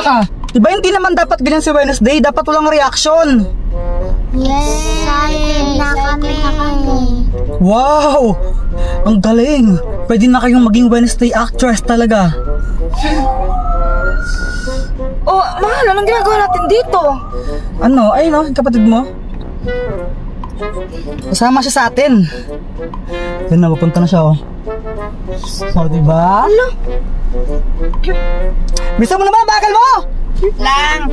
ka? Diba hindi naman dapat ganyan si Wednesday? Dapat walang reaction. Yes, excited na kami. Wow! Ang galing! Pwede na kayong maging Wednesday actress talaga. Oh, mahal, anong ginagawa natin dito? Ano? Ay no, yung kapatid mo. Kasama siya sa atin. Yun na, papunta na siya oh. So, diba? Ano? Bisa mo naman, bakal mo! Lang!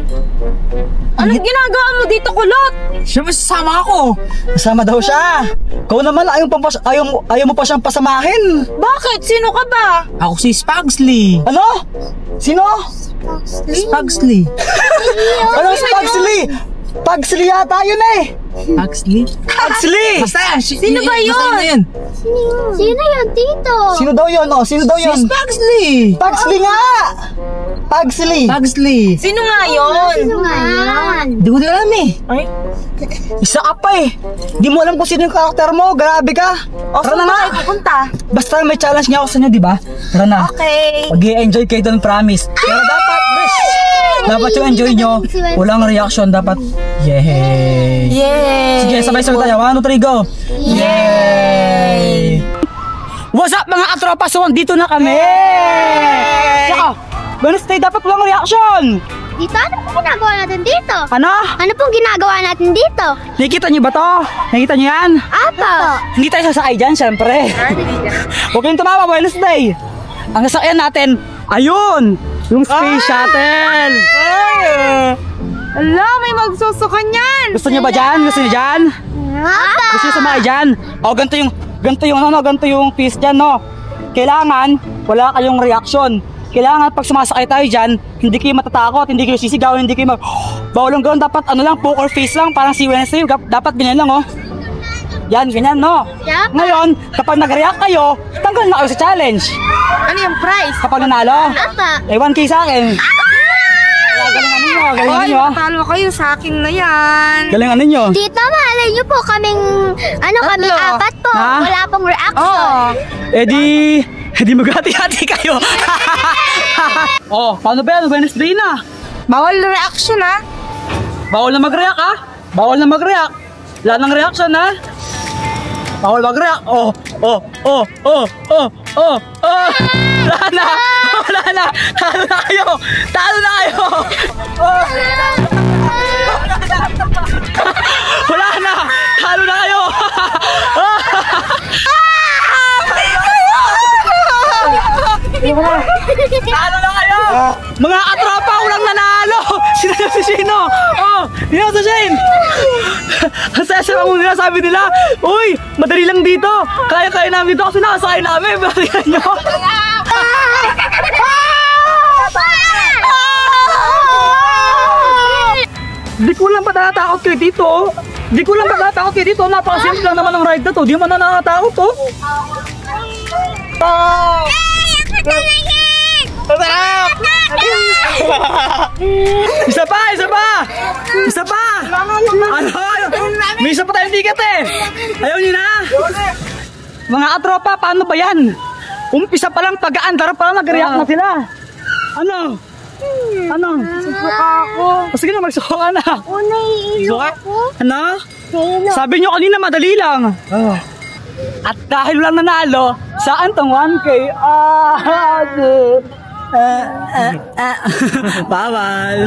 Anong ginagawa mo dito, kulot? Siyempre, sasama ako. Kasama daw siya. Ikaw naman, ayaw mo pa siyang pasamahin. Bakit? Sino ka ba? Ako si Spugsley. Ano? Sino? Spugsley. Anong Spugsley? Pugsley yata yun eh. Pugsley? Pugsley! Basta, Sino ba yun? Basta yun? Sino yun, Tito? Sino daw yun? Oh, sino daw yun? Si Spugsley! Pugsley nga! Pugsley! Pugsley! Sino nga yun? Sino nga yan? Di ko din alam eh. Ay? Isa ka pa eh. Di mo alam kung sino yung karakter mo. Grabe ka. O, Tara saan na ba nga. tayo pupunta? Basta may challenge nga ako sa inyo, di ba? Tara na. Okay. Mag-i-enjoy kayo doon, promise. Pero dapat yung enjoy nyo. Walang reaction. Dapat, yay! Yay! Sige, sabay-sabay tayo. 1, 2, 3, go! Yay! What's up mga katropa? So, dito na kami! Saka, Wednesday, dapat walang reaction! Dito, ano pong ginagawa natin dito? Ano? Ano pong ginagawa natin dito? Nakikita nyo ba to? Nakikita nyo yan? Apo! Hindi tayo sasakay dyan, syempre. Huwag kayong tumawa, Wednesday. Ang sasakyan natin, ayun! Yung space shuttle! Ala, may magsusukan yan! Gusto nyo ba dyan? Gusto nyo dyan? Apo! Gusto nyo sumakay dyan? O, ganito yung piece dyan, no? Kailangan, wala kayong reaction. Kailangan pag sumasakay tayo dyan, hindi kayo matatakot, hindi kayo sisigaw, hindi kayo bawal ang gawin, dapat ano lang, poker face lang, parang si Wednesday, dapat ganyan lang, oh. Yan, ganyan, no? Yep. Ngayon, kapag nag-react kayo, tanggal na kayo sa challenge. Ano yung prize? Kapag nanalo, Apo! 1K sa akin. Galingan ninyo, galingan ninyo. Talo kayo sa akin na yan. Galingan ninyo. Tito, mahalin niyo po kaming, kami Tatlo. apat po. Ha? Wala pong reaction. Oh. Di maghati-hati kayo. Oh, paano ba yan? Wednesday na. Bawal reaction, ha? Bawal na mag-react, ha? Bawal na mag-react. Wala nang reaction, ha? Bawal mag-react. Oh. Wala na. Talo na kayo. Oh. Wala na. Talo na kayo. Talo na kayo. Mga katropa, walang nanalo. Sino? Oh, yun si Shane. Ang sasama mo nila, sabi nila, uy, madali lang dito. Kaya namin dito kasi nakasakay namin. Balikan nyo. Di ko lang patatakot kayo dito. Napakasimple lang naman ng ride na to. Di man na nakakatakot to. Isa pa! Ano? May isa pa tayong ticket eh! Ayaw niyo na! Mga katropa, paano ba yan? Umpisa pa lang, pag-aandar pa lang, nag-react na sila. Ano? Susuka ako. Sige na, magsuka ka na. Naiilo ako. Ano? Naiilo. Sabi nyo kanina, madali lang. At dahil lang nanalo, saan tong 1K? Bawal.